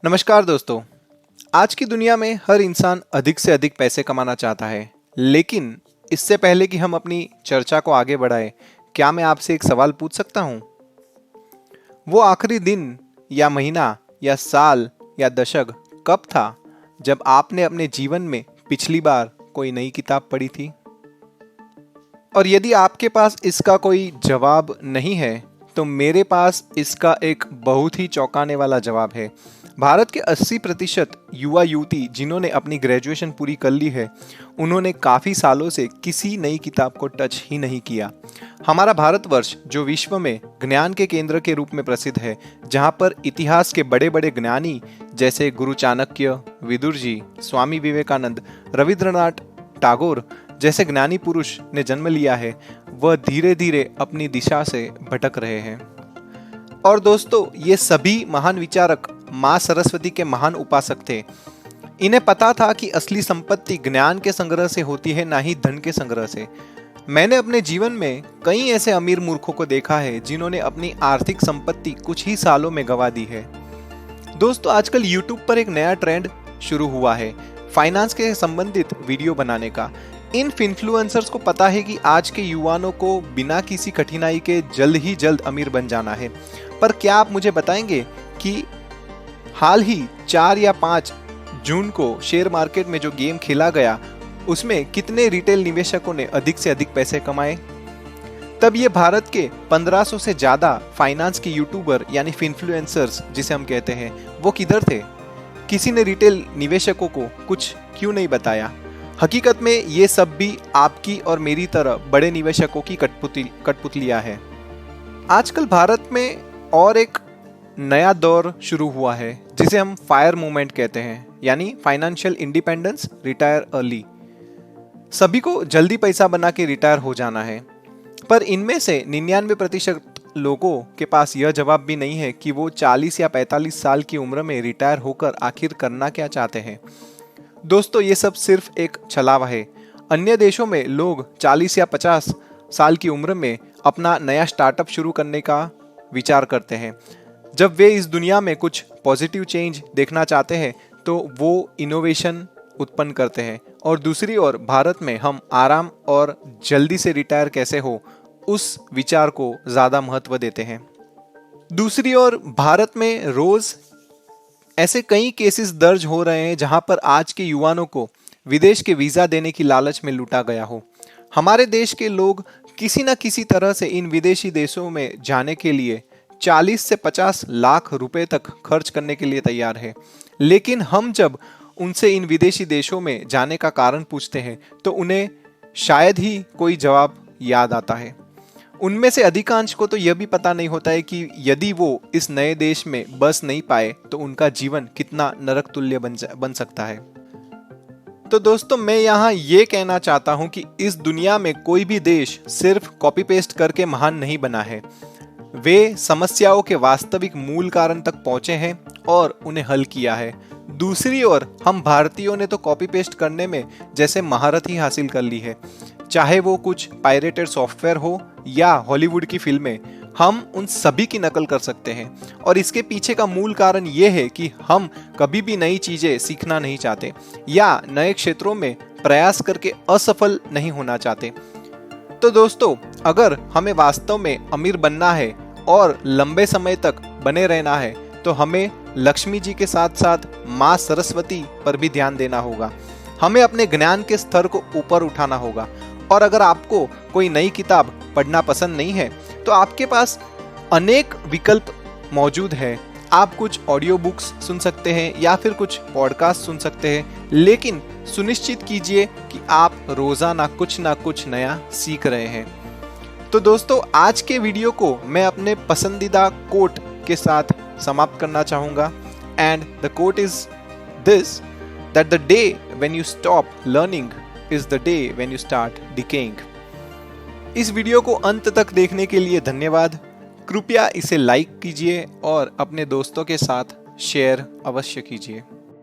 नमस्कार दोस्तों। आज की दुनिया में हर इंसान अधिक से अधिक पैसे कमाना चाहता है, लेकिन इससे पहले कि हम अपनी चर्चा को आगे बढ़ाएं, क्या मैं आपसे एक सवाल पूछ सकता हूं? वो आखिरी दिन या महीना या साल या दशक कब था जब आपने अपने जीवन में पिछली बार कोई नई किताब पढ़ी थी? और यदि आपके पास इसका कोई जवाब नहीं है, तो मेरे पास इसका एक बहुत ही चौंकाने वाला जवाब है। भारत के 80% युवा युवती जिन्होंने अपनी ग्रेजुएशन पूरी कर ली है, उन्होंने काफ़ी सालों से किसी नई किताब को टच ही नहीं किया। हमारा भारतवर्ष जो विश्व में ज्ञान के केंद्र के रूप में प्रसिद्ध है, जहाँ पर इतिहास के बड़े बड़े ज्ञानी जैसे गुरु चाणक्य, विदुर जी, स्वामी विवेकानंद, रविंद्रनाथ टैगोर जैसे ज्ञानी पुरुष ने जन्म लिया है, वह धीरे धीरे अपनी दिशा से भटक रहे हैं। और दोस्तों, ये सभी महान विचारक माँ सरस्वती के महान उपासक थे। इन्हें पता था कि असली संपत्ति ज्ञान के संग्रह से होती है, ना ही धन के संग्रह से। मैंने अपने जीवन में कई ऐसे अमीर मूर्खों को देखा है जिन्होंने अपनी आर्थिक संपत्ति कुछ ही सालों में गंवा दी है। दोस्तों, आजकल YouTube पर एक नया ट्रेंड शुरू हुआ है फाइनेंस के संबंधित वीडियो बनाने का। इन इन्फ्लुएंसर्स को पता है कि आज के युवाओं को बिना किसी कठिनाई के जल्द ही जल्द अमीर बन जाना है। पर क्या आप मुझे बताएंगे कि हाल ही 4 या 5 जून को शेयर मार्केट में जो गेम खेला गया, उसमें कितने रिटेल निवेशकों ने अधिक से अधिक पैसे कमाए? तब ये भारत के 1500 से ज्यादा फाइनेंस के यूट्यूबर यानी इन्फ्लुएंसर्स जिसे हम कहते हैं, वो किधर थे? किसी ने रिटेल निवेशकों को कुछ क्यों नहीं बताया? हकीकत में ये सब भी आपकी और मेरी तरह बड़े निवेशकों की कठपुतलियां है। आजकल भारत में और एक नया दौर शुरू हुआ है जिसे हम फायर मूवमेंट कहते हैं, यानी फाइनेंशियल इंडिपेंडेंस, रिटायर अर्ली। सभी को जल्दी पैसा बना के रिटायर हो जाना है, पर इनमें से 99% लोगों के पास यह जवाब भी नहीं है कि वो 40 या 45 साल की उम्र में रिटायर होकर आखिर करना क्या चाहते हैं। दोस्तों, ये सब सिर्फ एक छलावा है। अन्य देशों में लोग 40 या 50 साल की उम्र में अपना नया स्टार्टअप शुरू करने का विचार करते हैं। जब वे इस दुनिया में कुछ पॉजिटिव चेंज देखना चाहते हैं, तो वो इनोवेशन उत्पन्न करते हैं। और दूसरी ओर भारत में हम आराम और जल्दी से रिटायर कैसे हो, उस विचार को ज़्यादा महत्व देते हैं। दूसरी ओर भारत में रोज़ ऐसे कई केसेस दर्ज हो रहे हैं जहां पर आज के युवाओं को विदेश के वीज़ा देने की लालच में लूटा गया हो। हमारे देश के लोग किसी न किसी तरह से इन विदेशी देशों में जाने के लिए 40 से 50 लाख रुपए तक खर्च करने के लिए तैयार है। लेकिन हम जब उनसे इन विदेशी देशों में जाने का कारण पूछते हैं, तो उन्हें शायद ही कोई जवाब याद आता है। उनमें से अधिकांश को तो यह भी पता नहीं होता है कि यदि वो इस नए देश में बस नहीं पाए तो उनका जीवन कितना नरक तुल्य बन सकता है। तो दोस्तों, मैं यहाँ ये कहना चाहता हूँ कि इस दुनिया में कोई भी देश सिर्फ कॉपी पेस्ट करके महान नहीं बना है। वे समस्याओं के वास्तविक मूल कारण तक पहुंचे हैं और उन्हें हल किया है। दूसरी ओर हम भारतीयों ने तो कॉपी पेस्ट करने में जैसे महारत ही हासिल कर ली है। चाहे वो कुछ पायरेटेड सॉफ्टवेयर हो या हॉलीवुड की फिल्में, हम उन सभी की नकल कर सकते हैं। और इसके पीछे का मूल कारण ये है कि हम कभी भी नई चीजें सीखना नहीं चाहते या नए क्षेत्रों में प्रयास करके असफल नहीं होना चाहते। तो दोस्तों, अगर हमें वास्तव में अमीर बनना है और लंबे समय तक बने रहना है, तो हमें लक्ष्मी जी के साथ साथ माँ सरस्वती पर भी ध्यान देना होगा। हमें अपने ज्ञान के स्तर को ऊपर उठाना होगा। और अगर आपको कोई नई किताब पढ़ना पसंद नहीं है, तो आपके पास अनेक विकल्प मौजूद हैं। आप कुछ ऑडियो बुक्स सुन सकते हैं या फिर कुछ पॉडकास्ट सुन सकते हैं, लेकिन सुनिश्चित कीजिए कि आप रोजाना कुछ ना कुछ नया सीख रहे हैं। तो दोस्तों, आज के वीडियो को मैं अपने पसंदीदा कोट के साथ समाप्त करना चाहूँगा। And the quote is this, that the day when you stop learning is the day when you start decaying। इस वीडियो को अंत तक देखने के लिए धन्यवाद। कृपया इसे लाइक कीजिए और अपने दोस्तों के साथ शेयर अवश्य कीजिए।